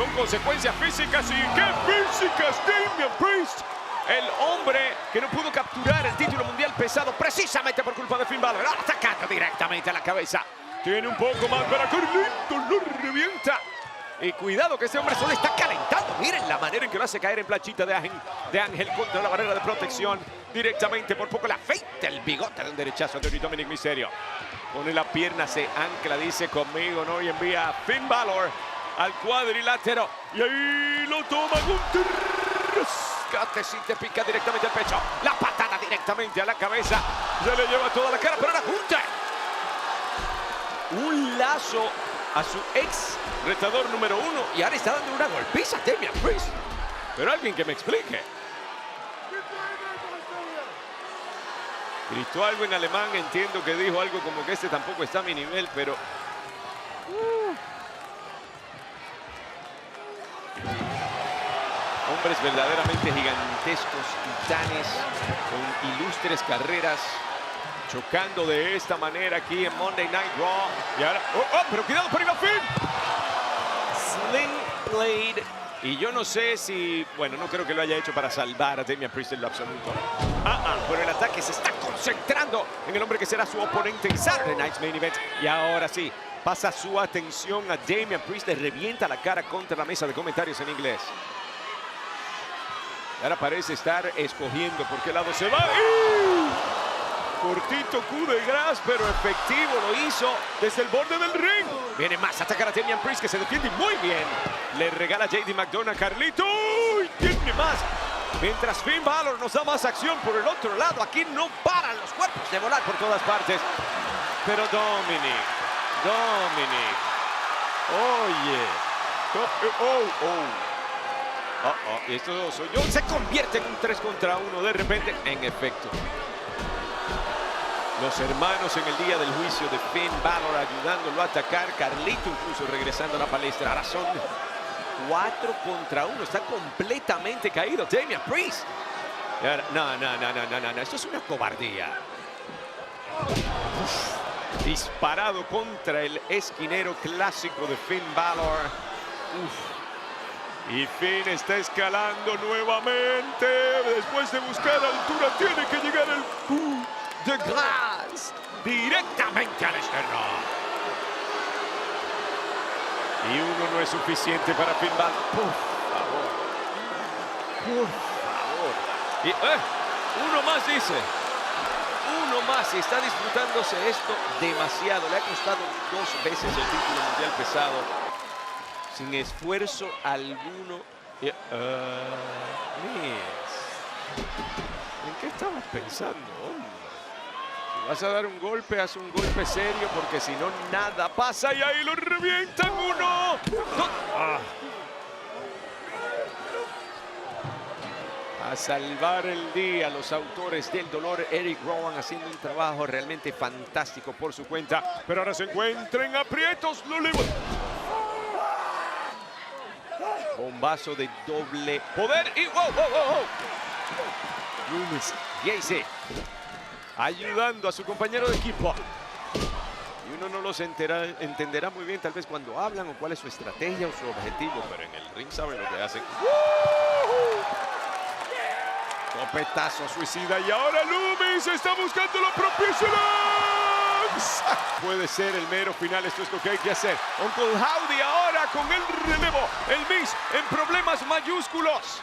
son consecuencias físicas y ¡qué físicas! Damian Priest, el hombre que no pudo capturar el título mundial pesado precisamente por culpa de Finn Balor, atacando directamente a la cabeza. Tiene un poco más para Carlito, lo revienta. Y cuidado que ese hombre solo está calentando. Miren la manera en que lo hace caer en planchita de Ángel contra la barrera de protección. Directamente, por poco le afeita el bigote de un derechazo de Dominic Mysterio. Pone la pierna, se ancla, dice conmigo, ¿no? Y envía a Finn Balor al cuadrilátero. Y ahí lo toma Gunther. Rescate si te pica directamente al pecho. La patada directamente a la cabeza. Se le lleva toda la cara, pero ahora Gunther. Un lazo a su ex retador número 1 y ahora está dando una golpiza a Damian Priest. Pero alguien que me explique. Gritó algo en alemán, entiendo que dijo algo como que este tampoco está a mi nivel, pero... Hombres verdaderamente gigantescos, titanes, con ilustres carreras, chocando de esta manera aquí en Monday Night Raw. Y ahora... pero cuidado, por ahí va Finn. Sling Blade. Y yo no sé si... Bueno, no creo que lo haya hecho para salvar a Damian Priest en lo absoluto. Pero el ataque se está concentrando en el hombre que será su oponente en Saturday Night's Main Event. Y ahora sí, pasa su atención a Damian Priest. Le revienta la cara contra la mesa de comentarios en inglés. Y ahora parece estar escogiendo por qué lado se va. Cortito coup de gras, pero efectivo, lo hizo desde el borde del ring. Viene más a atacar a Damian Priest, que se defiende muy bien. Le regala JD McDonagh a Carlito. Tiene más. Mientras Finn Balor nos da más acción por el otro lado. Aquí no paran los cuerpos de volar por todas partes. Pero Dominic. Oye. Esto soy yo. Se convierte en un 3 contra 1 de repente. En efecto. Los hermanos en el día del juicio de Finn Balor ayudándolo a atacar. Carlito incluso regresando a la palestra. Ahora son 4 contra 1. Está completamente caído Damian Priest. No. Esto es una cobardía. Disparado contra el esquinero clásico de Finn Balor. Y Finn está escalando nuevamente. Después de buscar altura, tiene que llegar el coup de grâce directamente al externo. Y uno no es suficiente para Finn Balor. Por favor. Y, uno más dice. Uno más. Y está disfrutándose esto demasiado. Le ha costado 2 veces el título mundial pesado. Sin esfuerzo alguno. ¿En qué estabas pensando, hombre? Si vas a dar un golpe, haz un golpe serio, porque si no, nada pasa. Y ahí lo revientan. 1, 2. A salvar el día los autores del dolor. Eric Rowan haciendo un trabajo realmente fantástico por su cuenta. Pero ahora se encuentra en aprietos. Lo levanta. Bombazo de doble poder y Lumis Gacy ayudando a su compañero de equipo. Y uno no los entenderá muy bien tal vez cuando hablan o cuál es su estrategia o su objetivo, pero en el ring saben lo que hacen. Topetazo suicida y ahora Lumis está buscando la propia Puede ser el mero final, esto es lo que hay que hacer. Uncle Howdy ahora con el relevo. El Miz en problemas mayúsculos.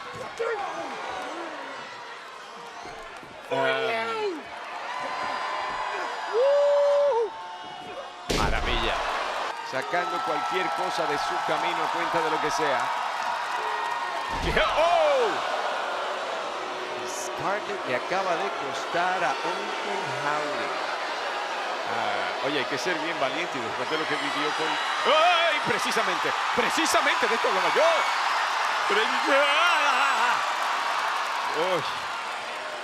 Maravilla. Sacando cualquier cosa de su camino a cuenta de lo que sea. Scarlett le acaba de costar a Uncle Howdy. Oye, hay que ser bien valiente y después de lo que vivió con... ¡Ay! Precisamente de esto hablaba yo.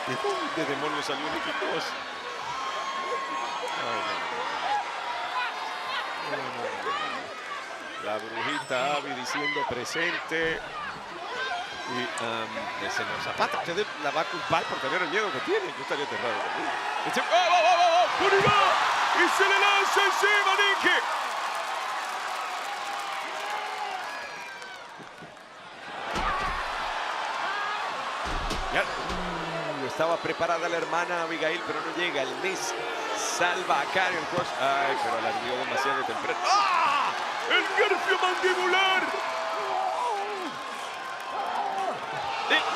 ¿De dónde demonios salió Nikki Cross? La brujita Abby diciendo presente. Y señor Zapata, usted la va a culpar por tener el miedo que tiene. Yo estaría aterrado conmigo. Y se le lanza encima, Nikki. Estaba preparada la hermana Abigail, pero no llega. El Miz salva a Karrion Kross. Ay, pero la dio demasiado temprano. ¡Ah! ¡El garfio mandibular!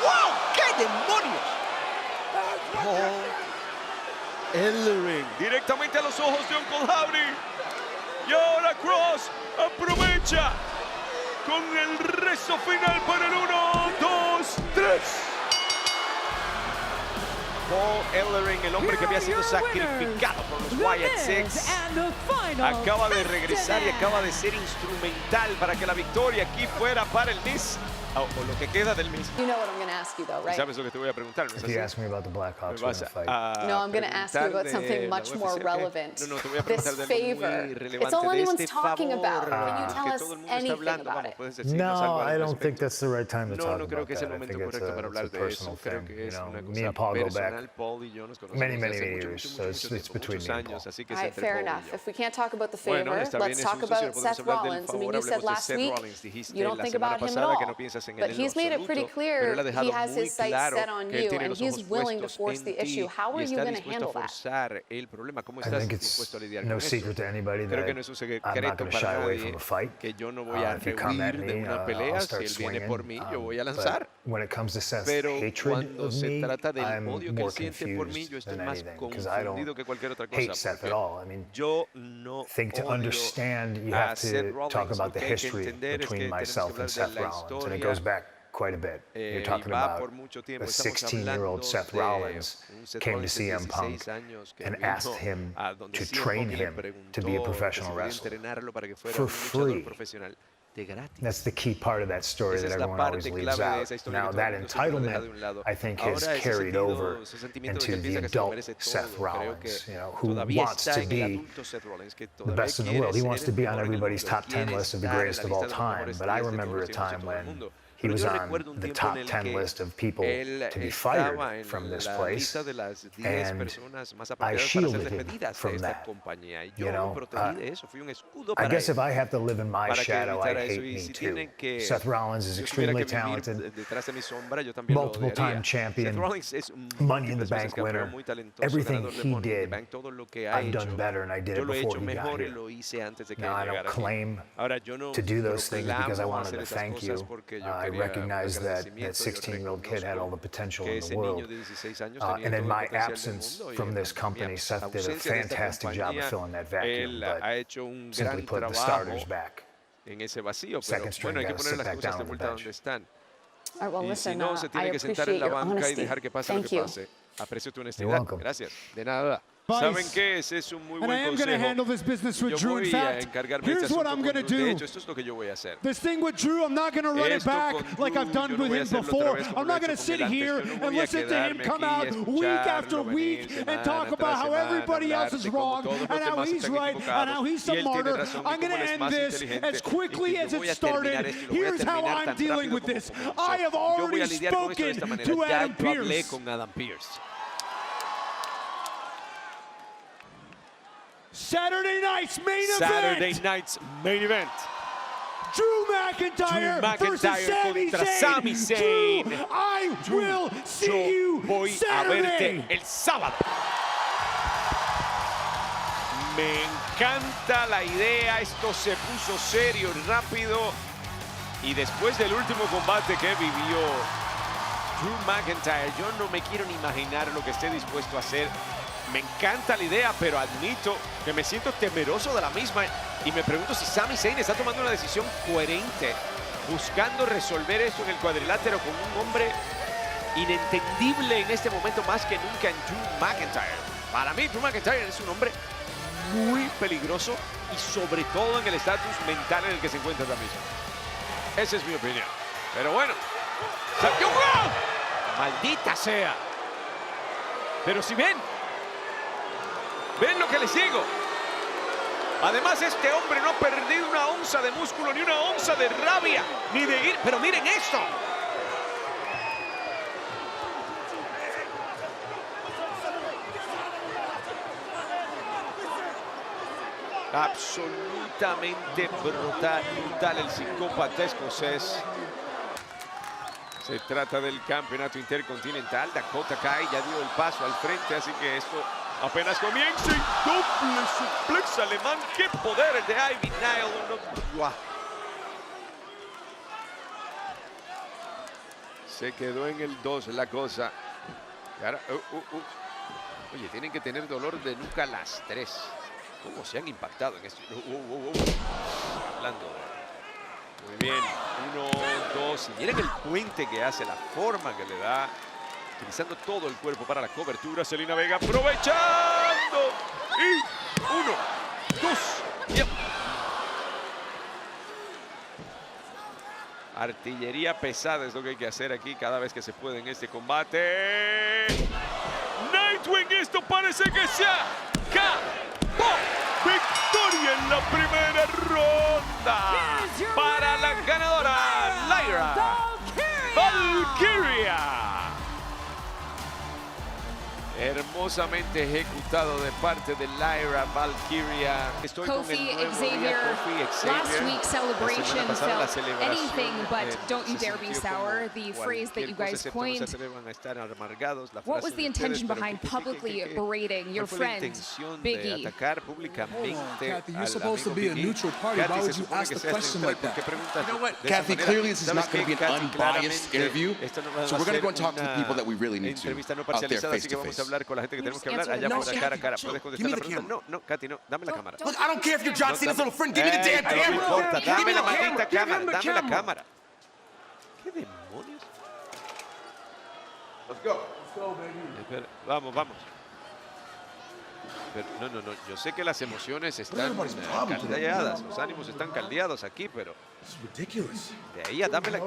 ¡Wow! ¡Qué demonios! Paul Ellering directamente a los ojos de Uncle Howdy. Y ahora Kross aprovecha con el rezo final para el 1, 2, 3. Paul Ellering, el hombre que había sido sacrificado por los Wyatt Six, acaba de regresar y acaba de ser instrumental para que la victoria aquí fuera para el Miz, o lo que queda del Miz. You know what I'm going to ask you though, right? ¿Sabes lo que te voy a preguntar? ¿No es If así? you ask me about the Blackhawks, we're gonna fight. No, I'm going to ask you about something much more relevant. No, te voy a preguntar This de algo favor. muy It's relevante, all de anyone's este talking favor about. Can you tell que us todo el mundo está anything hablando. about Vamos, it? puedes decirnos algo No, al I don't respecto. think that's the right time to No, talk no creo about que es el that. I momento think correcto para it's hablar a de personal eso. Creo thing. que You es know, una me cosa and Paul go personal. back Paul y yo nos conocemos many, desde many hace mucho, years, mucho, so mucho it's tiempo, between muchos me and años, Paul. así que All es right, entre fair Paul y enough. yo. If we can't talk about the Bueno, favor, está bien, let's talk entonces, si no about podemos Seth hablar del Rollins. I favor, mean, you said hablemos de last Seth week Rollins. Dijiste you don't la think semana about him at pasada que all. no piensas en él But en lo he's made it pretty absoluto, pero clear él ha he dejado has muy his sights claro set on que él you tiene and los he's ojos willing to puestos force en the ti issue. How y are you está going to dispuesto a handle that? forzar el problema. ¿Cómo I estás think it's dispuesto a lidiar no con secret eso? to anybody Creo que that no es un I'm not secreto going to shy para away nadie from a fight. que yo no voy a If you come at rehuir de me, una I'll pelea. Si start él viene swinging. por mí, yo voy a But lanzar. when it comes to Seth's Pero hatred cuando of se me, trata del I'm odio que él more siente por mí, yo confused estoy than más anything because I confundido don't que cualquier otra hate cosa. Seth at Porque all. I mean, yo no think to odio understand you a have Seth to Rollins. talk about Lo the que hay que history entender es que between tenemos que myself hablar and de Seth la Rollins, and it historia. goes back quite a bit. You're talking Va about por mucho tiempo. the Estamos 16-year-old hablando Seth de Rollins un Seth came to Rollins de CM 16 Punk años que and vino asked him a donde to CM train Punk le him to be a preguntó professional que si wrestler podía entrenarlo para que fuera for un luchador free. profesional de gratis. That's the key part of that story Esa that es la everyone always parte leaves clave de out. esa historia Now que todo el that mundo siempre deja de un entitlement, lado. I think, has Ahora ese carried sentido, over ese sentimiento de que into the piensa que se lo adult merece todo, Seth creo Rollins, que you know, who todavía wants está to en el be adulto Seth Rollins, que the todavía best in the quiere world. He ser wants to el be on mejor en el everybody's mundo, top 10 quiere list of the estar en greatest la of all lista de los time. mejores But I 10 de remember a todos los tiempos de time todo el when mundo. he Pero was yo on recuerdo un the tiempo top en el 10 que list of people él to be estaba fired en from this la place, lista de las 10 and personas más I apropiadas para ser shielded him despedidas de from esta that. compañía. Y You yo know, lo protegí de eso, fui un escudo I para guess él. if I have to live in my Para que shadow, I evitara hate eso. Y me si too. tienen que Seth Rollins is yo tuviera extremely que vivir talented, detrás de mi sombra, yo también lo multiple-time odiaría. champion, Seth Rollins es Money in the múltiples veces Bank campeón, winner. muy talentoso, Everything ganador de he Money in the did, Bank, todo lo que ha I've hecho, done better, and I did yo it lo he before hecho he got mejor y here. lo hice antes de que Now, I llegara don't aquí. claim Ahora yo no to do those things because I proclamo wanted hacer to esas thank cosas you. porque yo I quería un recognize that agradecimiento. Yo 16-year-old kid had all the potential que in the ese niño world. de 16 años tenía And in todo el my potencial del absence mundo, y from en this mi company, Seth did a ausencia de esta fantastic job of compañía, filling that vacuum, él ha but hecho un simply gran put the trabajo starters back. en ese vacío, pero Second string bueno, hay que guys poner sit las back cosas down de on the vuelta bench. donde están. All right, well, Y si listen, no, se I tiene que sentar appreciate en la your banca y honesty. dejar que pase lo Thank que you. pase. Aprecio tu You're honestidad. welcome. Gracias. De nada. Vice. ¿Saben qué? Ese es un muy And I buen am going to consejo. handle this business with Yo Drew. In voy a fact, encargarme de este here's what asunto I'm con going to Drew. De do. hecho, esto es lo que yo voy a hacer. This thing with Drew, I'm not going to run it Esto back con like Drew, I've done yo no with voy a him hacerlo otra before. vez como I'm lo he not going hecho to sit con él here antes. Yo no and voy a listen to him quedarme come aquí out y week after escucharlo week venir and semana talk about tras how semana, everybody else is hablarte como wrong todos los and how demás he's están right and how he's equivocados, y some él tiene martyr. razón, y I'm going como to él es end más this inteligente, as quickly y que as yo it voy a terminar started. esto y lo voy a Here's how terminar I'm tan dealing rápido with como this. comenzó. I have Yo voy already a lidiar con esto de esta spoken manera. to Ya Adam yo hablé Pearce. con Adam Pearce. Saturday night's main Saturday event. night's main event. Drew McIntyre, versus Sami contra Zayn. Sami Zayn. Drew, I will see you voy a verte Saturday. el sábado. Me encanta la idea, esto se puso serio y rápido. Y después del último combate que vivió Drew McIntyre, yo no me quiero ni imaginar lo que esté dispuesto a hacer. Me encanta la idea, pero admito que me siento temeroso de la misma. Y me pregunto si Sami Zayn está tomando una decisión coherente, buscando resolver esto en el cuadrilátero con un hombre inentendible en este momento más que nunca en Drew McIntyre. Para mí, Drew McIntyre es un hombre muy peligroso y sobre todo en el estatus mental en el que se encuentra ahora mismo. Esa es mi opinión. Pero bueno, ¡salió! ¡Wow! ¡Maldita sea! Pero si ven lo que les digo. Además, este hombre no ha perdido una onza de músculo, ni una onza de rabia, ni de ir. Pero miren esto. Absolutamente brutal el psicópata escocés. Se trata del campeonato intercontinental. Dakota Kai ya dio el paso al frente, así que esto apenas comienza. Doble suplex alemán. ¡Qué poder el de Ivy Nile! ¡Guau! Se quedó en el 2 la cosa. Y ahora, Oye, tienen que tener dolor de nuca las 3. ¿Cómo se han impactado en esto? Hablando de... Muy bien, 1, 2, y miren el puente que hace, la forma que le da, utilizando todo el cuerpo para la cobertura. Zelina Vega aprovechando, y 1, 2, yep. Artillería pesada es lo que hay que hacer aquí cada vez que se puede en este combate. Nightwing, esto parece que se acabó. Victoria en la primera ronda para la ganadora Lyra Valkyria. Hermosamente ejecutado de parte de Lyra Valkyria. Estoy con el nuevo Xavier. Last week's celebration la felt celebración, anything but don't you se dare be sintió sour. como The phrase that you cualquier guys cosa, excepto no se coined. atrevan a estar amargados. La What frase was the de ustedes, intention pero behind ¿qué publicly berating your ¿Cuál fue la friend, intención Big de E? atacar públicamente Kathy, you're al supposed to amigo be a Big E? neutral party. Kathy, Why se would you supone ask que the seas question neutral. like that? ¿Por qué preguntas You know what, de esa Kathy, manera? clearly this is ¿Sabes not going to qué, be an Kathy? unbiased Claramente, interview. esto no va So a we're going to ser go and talk to the una people that we really need to entrevista no out there parcializada, face así que to vamos a face. hablar con la gente que tenemos que Just hablar allá answer por the cara a cara. Chill. ¿Puedes Give me contestar la the pregunta? No, Katy, no. Dame la cámara. Look, I don't care if you're John Cena's little friend. Give me the damn No me camera. importa. Give Dame me la the maldita camera. cámara. Give him the Dame la camera. cámara. ¿Qué demonios? Let's go. Espera, vamos. Pero, no. Yo sé que las emociones están caldeadas, los ánimos están caldeados aquí, pero This is ridiculous. de ahí a dame la...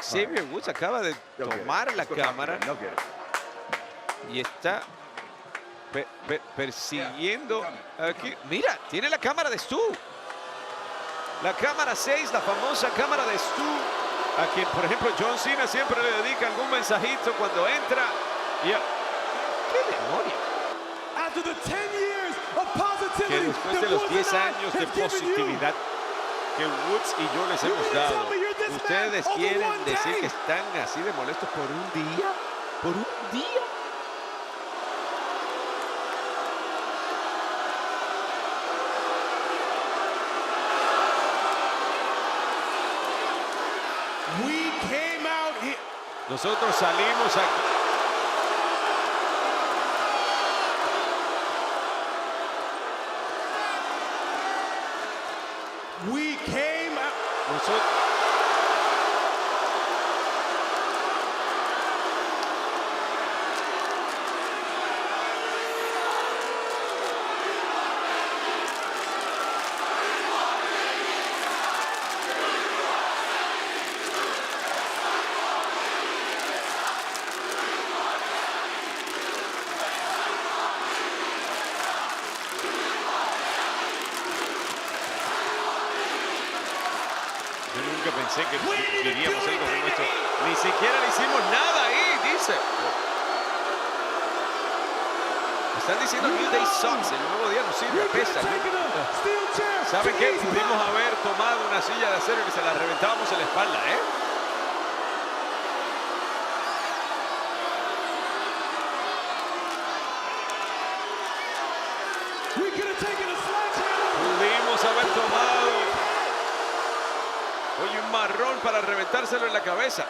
Xavier Woods acaba de tomar la cámara y está persiguiendo aquí. Mira, tiene la cámara de Stu. La cámara 6, la famosa cámara de Stu, a quien, por ejemplo, John Cena siempre le dedica algún mensajito cuando entra. Y ¡qué demonio! After the 10 years of Que positivity después de that los Woods 10 and I años de have given you, positividad que Woods y yo les You hemos mean to tell dado, me you're this ¿ustedes mad over quieren one decir day? que están así de molestos por un día? ¿Por un día? we came out here. Nosotros salimos aquí. We came out. Nosotros... Yo nunca pensé que viviríamos algo como esto. Ni siquiera le hicimos nada ahí, dice. Están diciendo New Day sucks, el nuevo día no sirve, You could pesa. have taken a steel chair. ¿Saben to qué? these Pudimos guys. haber tomado una silla de acero y se la reventábamos en la espalda, ¿eh? We could have taken a sledgehammer. Pudimos haber tomado hoy un marrón para reventárselo en la cabeza.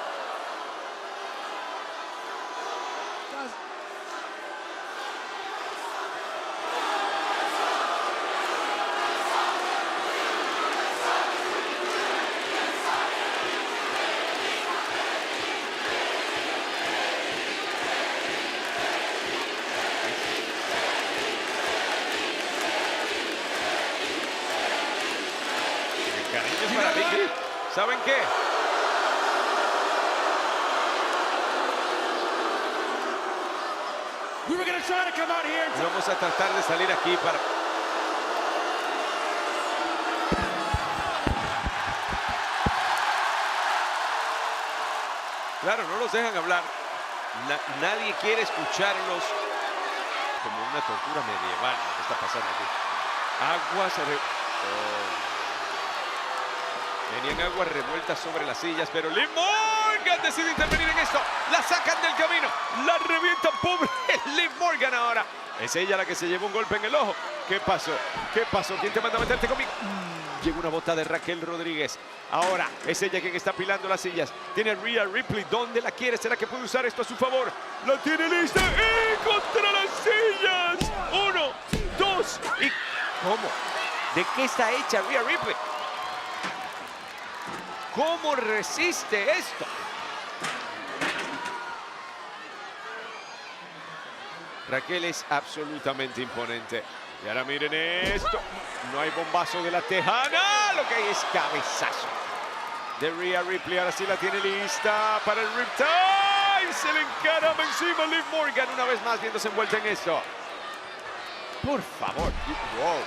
Cariños para Big E. ¿Saben qué? We were going to try to come out here and Vamos a tratar de salir aquí para... Claro, no los dejan hablar. Nadie quiere escucharlos. Como una tortura medieval lo que está pasando aquí. Aguas... Tenían agua revuelta sobre las sillas, pero Liv Morgan decide intervenir en esto. La sacan del camino, la revientan, pobre Liv Morgan ahora. Es ella la que se llevó un golpe en el ojo. ¿Qué pasó? ¿Qué pasó? ¿Quién te manda a meterte conmigo? Llegó una bota de Raquel Rodríguez. Ahora es ella quien está pilando las sillas. Tiene a Rhea Ripley. ¿Dónde la quiere? ¿Será que puede usar esto a su favor? La tiene lista. ¡Y contra las sillas! 1, 2 y... ¿Cómo? ¿De qué está hecha Rhea Ripley? ¿Cómo resiste esto? Raquel es absolutamente imponente. Y ahora miren esto. No hay bombazo de la tejana. Lo que hay es cabezazo de Rhea Ripley. Ahora sí la tiene lista para el Riptide. Se le encarama encima Liv Morgan una vez más viéndose envuelta en esto. Por favor. Wow.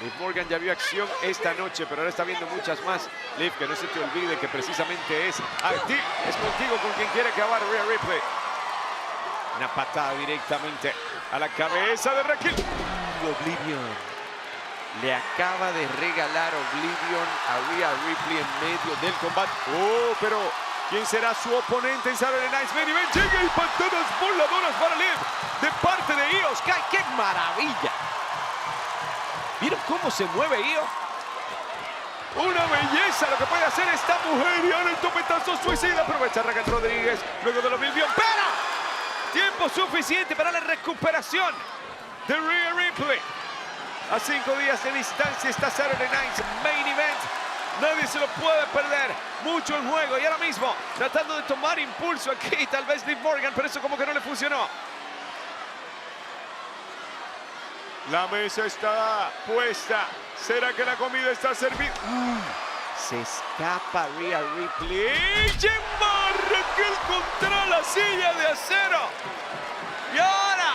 Liv Morgan ya vio acción esta noche, pero ahora está viendo muchas más. Liv, que no se te olvide que precisamente es contigo con quien quiere acabar Rhea Ripley. Una patada directamente a la cabeza de Raquel. Oblivion. Le acaba de regalar Oblivion a Rhea Ripley en medio del combate. Oh, pero ¿quién será su oponente en Saturday Night's Main Event? Llega y patadas voladoras para Liv de parte de Io Sky. ¡Qué maravilla! ¿Vieron cómo se mueve Io? Una belleza lo que puede hacer esta mujer. Y ahora el topetazo suicida. Aprovecha Raquel Rodríguez luego de Oblivion. ¡Pero! Tiempo suficiente para la recuperación de Rhea Ripley. A 5 días de distancia está Saturday Night's Main Event. Nadie se lo puede perder. Mucho el juego. Y ahora mismo tratando de tomar impulso aquí. Tal vez Liv Morgan, pero eso como que no le funcionó. La mesa está puesta. ¿Será que la comida está servida? Se escapa Rhea Ripley. Lleva Raquel contra la silla de acero. Y ahora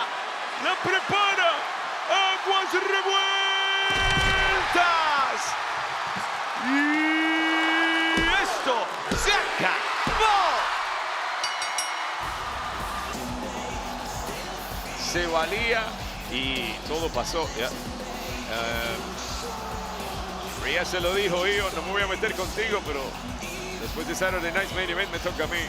la prepara. Aguas revueltas. Y esto se acabó. Se valía y todo pasó. Ya. Rhea se lo dijo, Io, no me voy a meter contigo, pero después de Saturday Night's Main Event me toca a mí.